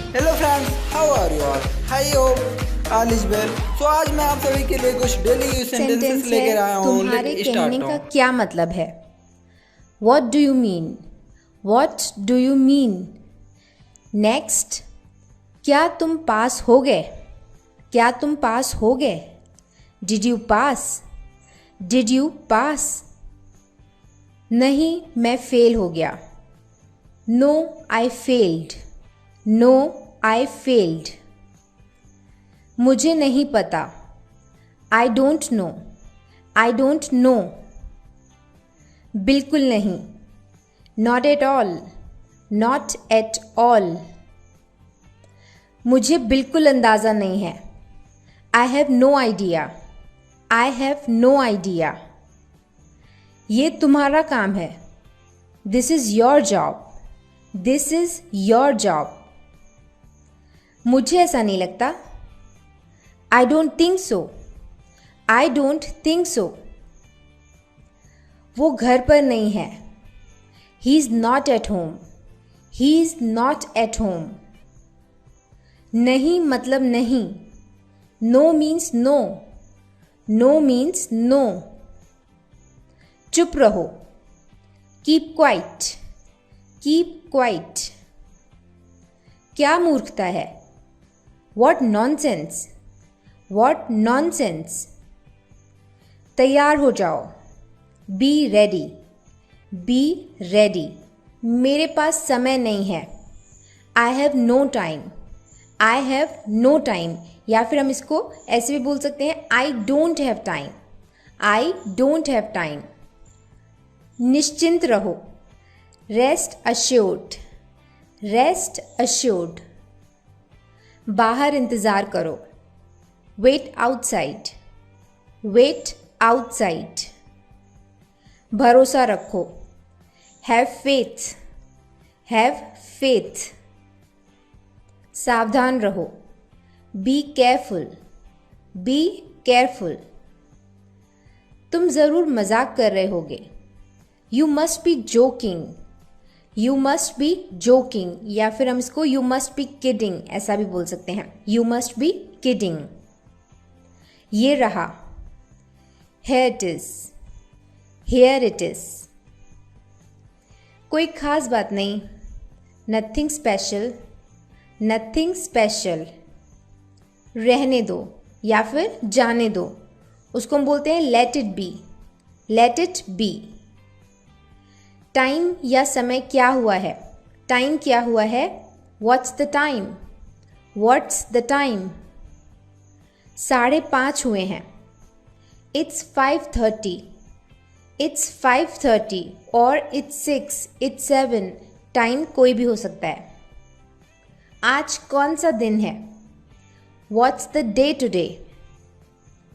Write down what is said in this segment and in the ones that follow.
Hello friends, how are you all? I hope all is well. So आज मैं आप सभी के लिए कुछ डेली यूज सेंटेंसेस सेंटेंस लेकर है, आया हूँ। तुम्हारे लेट कहने स्टार्ट का हूँ। क्या मतलब है? What do you mean? What do you mean? Next, क्या तुम पास हो गए? क्या तुम पास हो गए? Did you pass? Did you pass? नहीं, मैं फेल हो गया। No I failed. No I failed. मुझे नहीं पता। I don't know. I don't know. बिल्कुल नहीं। Not at all. Not at all. मुझे बिल्कुल अंदाज़ा नहीं है। I have no idea. I have no idea. ये तुम्हारा काम है। This is your job. This is your job. मुझे ऐसा नहीं लगता। I don't think so. I don't think so. वो घर पर नहीं है। He is not at home. He is not at home. नहीं मतलब नहीं। No means no. No means no. चुप रहो। Keep quiet. Keep quiet. क्या मूर्खता है? What nonsense. What nonsense. तैयार हो जाओ। Be ready. Be ready. मेरे पास समय नहीं है। I have no time. I have no time. या फिर हम इसको ऐसे भी बोल सकते हैं, I don't have time. I don't have time. निश्चिंत रहो। Rest assured. Rest assured. बाहर इंतज़ार करो। Wait outside. Wait outside. भरोसा रखो। Have faith. Have faith. सावधान रहो। Be careful. Be careful. तुम ज़रूर मजाक कर रहे होगे। You must be joking. You must be joking. या फिर हम इसको यू मस्ट बी किडिंग ऐसा भी बोल सकते हैं। You must be kidding. ये रहा। Here it is. Here it is. कोई खास बात नहीं। Nothing special. Nothing special. रहने दो या फिर जाने दो, उसको हम बोलते हैं let it be. Let it be. Time या समय क्या हुआ है? टाइम क्या हुआ है? What's the time? What's the time? 5:30 हुए हैं। इट्स 5:30। इट्स 5:30 और इट्स 6, इट्स 7। टाइम कोई भी हो सकता है। आज कौन सा दिन है? What's the day today?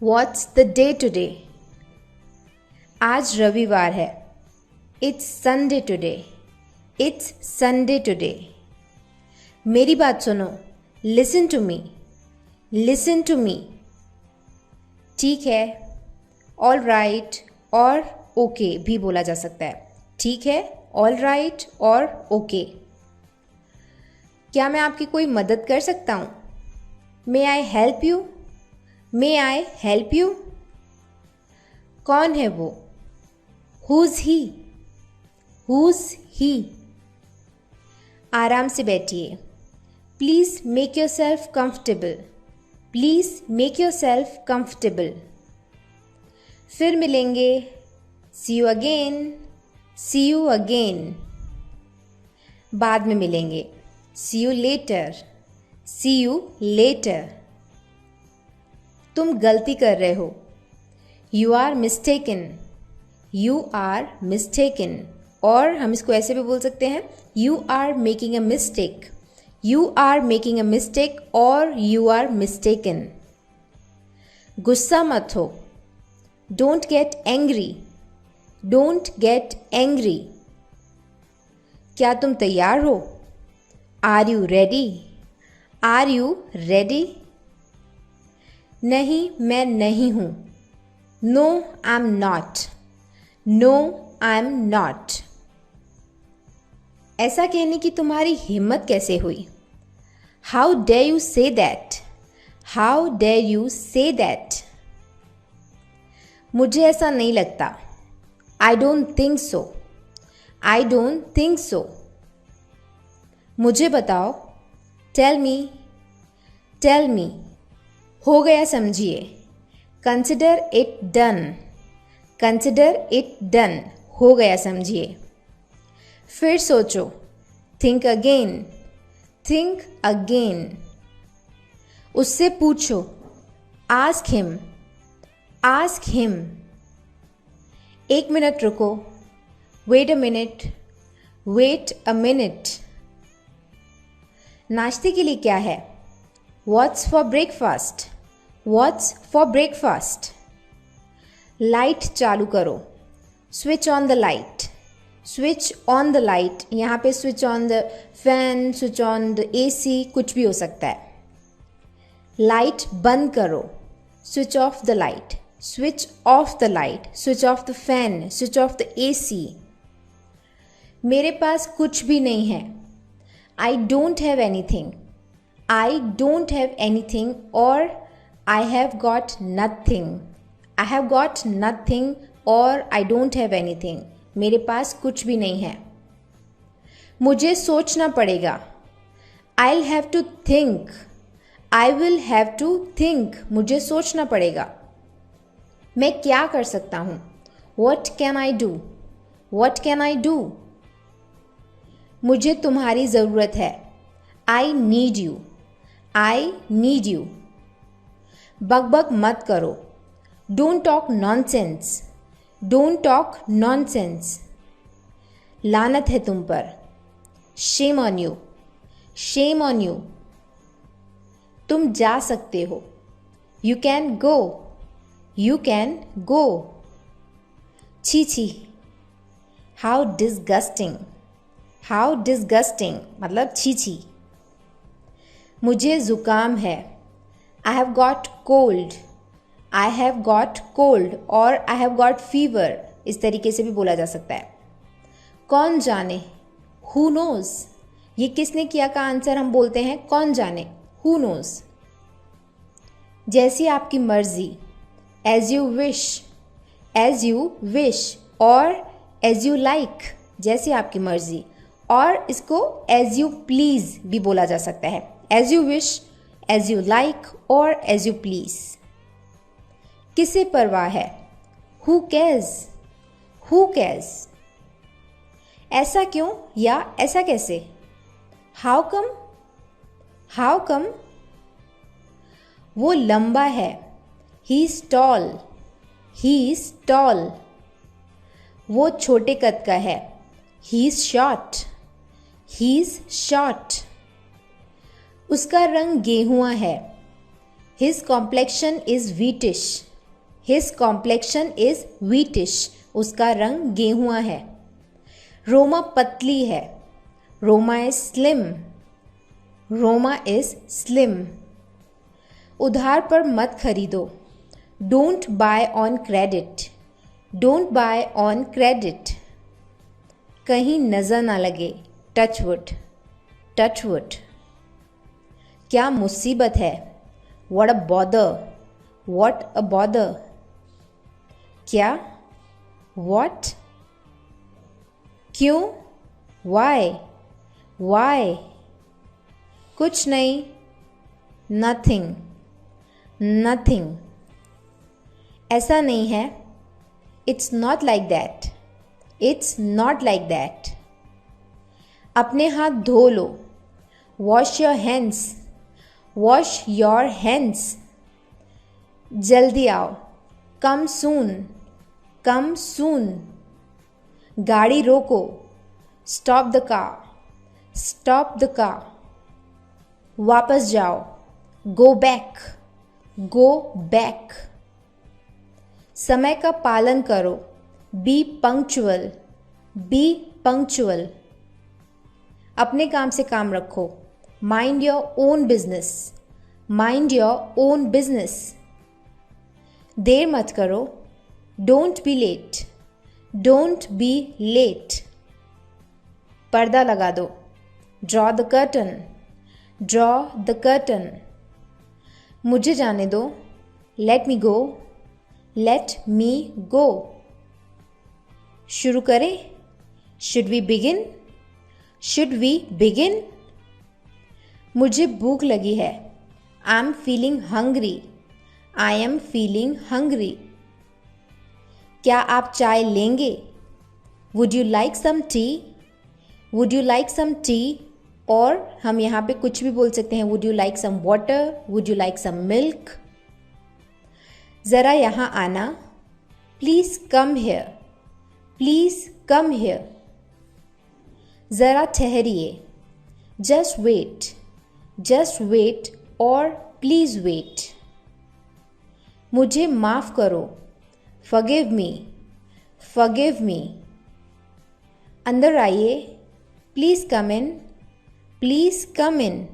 What's the day today? आज रविवार है। It's Sunday today. It's Sunday today. मेरी बात सुनो। Listen to me. Listen to me. ठीक है, ऑल राइट और ओके भी बोला जा सकता है। ठीक है, ऑल राइट और ओके। क्या मैं आपकी कोई मदद कर सकता हूँ? May I help you? May I help you? कौन है वो? Who's he? Who's he? आराम से बैठिए। Please make yourself comfortable. Please make yourself comfortable. फिर मिलेंगे। See you again. See you again. बाद में मिलेंगे। See you later. See you later. तुम गलती कर रहे हो। You are mistaken. You are mistaken. और हम इसको ऐसे भी बोल सकते हैं, you are making a mistake. You are making a mistake और यू आर मिस्टेकन। गुस्सा मत हो। Don't get angry. Don't get angry. क्या तुम तैयार हो? Are you ready? Are you ready? नहीं, मैं नहीं हूँ। No I am not. No I am not. ऐसा कहने की तुम्हारी हिम्मत कैसे हुई? How dare you say that, how dare you say that. मुझे ऐसा नहीं लगता, I don't think so, I don't think सो। मुझे बताओ, टेल मी, टेल मी। हो गया समझिए, consider it done, consider it done, हो गया समझिए। फिर सोचो, थिंक अगेन, थिंक अगेन। उससे पूछो, ask him, ask him. 1 minute रुको, wait a minute, wait a minute. नाश्ते के लिए क्या है? What's for breakfast, what's for breakfast. Light चालू करो, switch on the light, switch on the light. यहाँ पे switch on the fan, switch on the AC, कुछ भी हो सकता है। लाइट बंद करो, switch off the light, switch off the light, switch off the fan, switch off the AC. मेरे पास कुछ भी नहीं है, I don't have anything, I don't have anything, और I have got nothing, I have got nothing, और I don't have anything. मेरे पास कुछ भी नहीं है। मुझे सोचना पड़ेगा, I will have to think, I will have to think, मुझे सोचना पड़ेगा। मैं क्या कर सकता हूँ? What can I do, what can I do. मुझे तुम्हारी ज़रूरत है, I need you, I need you. बकबक मत करो, don't talk nonsense, don't talk nonsense. लानत है तुम पर, shame on you, shame on you. तुम जा सकते हो, you can go, you can go. छी छी, हाउ डिस्गस्टिंग, हाउ डिस्गस्टिंग, मतलब छी छी। मुझे ज़ुकाम है, I have got cold, I have got cold, और आई हैव गॉट फीवर, इस तरीके से भी बोला जा सकता है। कौन जाने, हु नोज। ये किसने किया का आंसर हम बोलते हैं कौन जाने, हु नोज। जैसी आपकी मर्जी, as you wish, as you wish, और एज यू लाइक, जैसी आपकी मर्जी। और इसको एज यू प्लीज भी बोला जा सकता है, as you wish, as you like, और एज यू प्लीज। किसे परवाह है, हु केयर्स, हु केयर्स। ऐसा क्यों या ऐसा कैसे, हाउ कम, हाउ कम। वो लंबा है, he is tall, he is tall. वो छोटे कद का है, he is short, he is short. उसका रंग गेहुआ है, his complexion is wheatish, his complexion is wheatish. उसका रंग गेहुआ है। रोमा पतली है, Roma is slim, Roma is slim. उधार पर मत खरीदो, don't buy on credit, don't buy on credit. कहीं नजर ना लगे, टच वुड, टच वुड। क्या मुसीबत है, what a bother, what a bother. क्या, व्हाट। क्यों, वाई, वाई। कुछ नहीं, नथिंग, नथिंग। ऐसा नहीं है, it's not like that, it's not like that. अपने हाथ धो लो, wash your hands, wash your hands. जल्दी आओ, कम सून, कम सून। गाड़ी रोको, stop the car, stop the car. वापस जाओ, गो बैक, गो बैक। समय का पालन करो, बी पंक्चुअल, बी पंक्चुअल। अपने काम से काम रखो, mind your own business, mind your own business. देर मत करो, don't be late, don't be late. पर्दा लगा दो, draw the curtain, draw the curtain. मुझे जाने दो, लेट मी गो, लेट मी गो। शुरू करें, should we begin, should we begin. मुझे भूख लगी है, I am feeling hungry, I am feeling hungry. क्या आप चाय लेंगे, would you like some tea, would you like some tea. और हम यहाँ पे कुछ भी बोल सकते हैं, would you like some water, would you like some milk. ज़रा यहाँ आना, please come here, please come here. ज़रा ठहरिए, जस्ट वेट, जस्ट वेट और प्लीज़ वेट। मुझे माफ़ करो, फॉरगिव मी, फॉरगिव मी। अंदर आइए, प्लीज़ कम इन, प्लीज़ कम इन।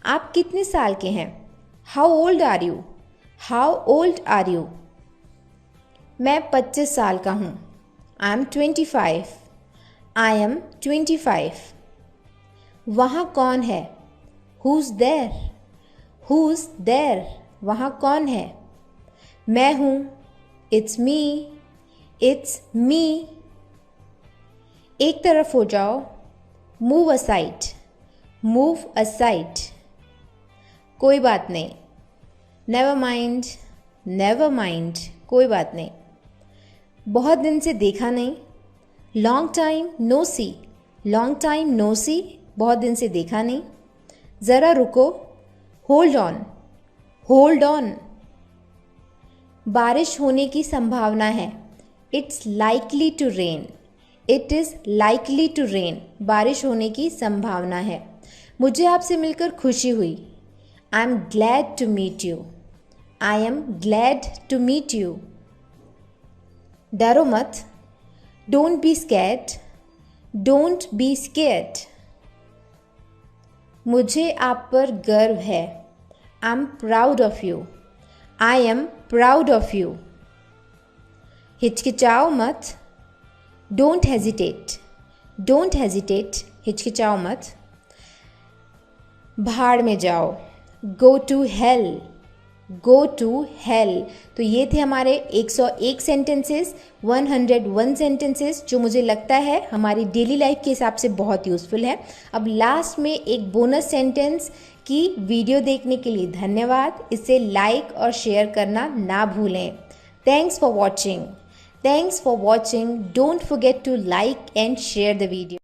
आप कितने साल के हैं, how old are you, how old are you. मैं 25 साल का हूँ, आई एम 25, आई एम 25। वहाँ कौन है, Who's there? Who's there? वहाँ कौन है? मैं हूँ, It's me, It's me। एक तरफ हो जाओ, Move aside, Move aside। कोई बात नहीं, Never mind, Never mind। कोई बात नहीं। बहुत दिन से देखा नहीं, Long time no see, Long time no see। बहुत दिन से देखा नहीं। ज़रा रुको, होल्ड ऑन, होल्ड ऑन। बारिश होने की संभावना है, it's likely to rain, it is likely to rain. बारिश होने की संभावना है। मुझे आपसे मिलकर खुशी हुई, I am glad to meet you, I am glad to meet you. डरो मत, don't be scared, don't be scared. मुझे आप पर गर्व है, I am proud of you, I am proud of you. हिचकिचाओ मत, डोंट हेजिटेट, डोंट हेजिटेट। हिचकिचाओ मत। भाड़ में जाओ, go to hell, go to hell. तो ये थे हमारे 101 सेंटेंसेस, 101 सेंटेंसेस, जो मुझे लगता है हमारी डेली लाइफ के हिसाब से बहुत यूज़फुल है। अब लास्ट में एक बोनस सेंटेंस की वीडियो देखने के लिए धन्यवाद। इसे लाइक और शेयर करना ना भूलें। Thanks for watching, thanks for watching. Don't forget to like and share the video.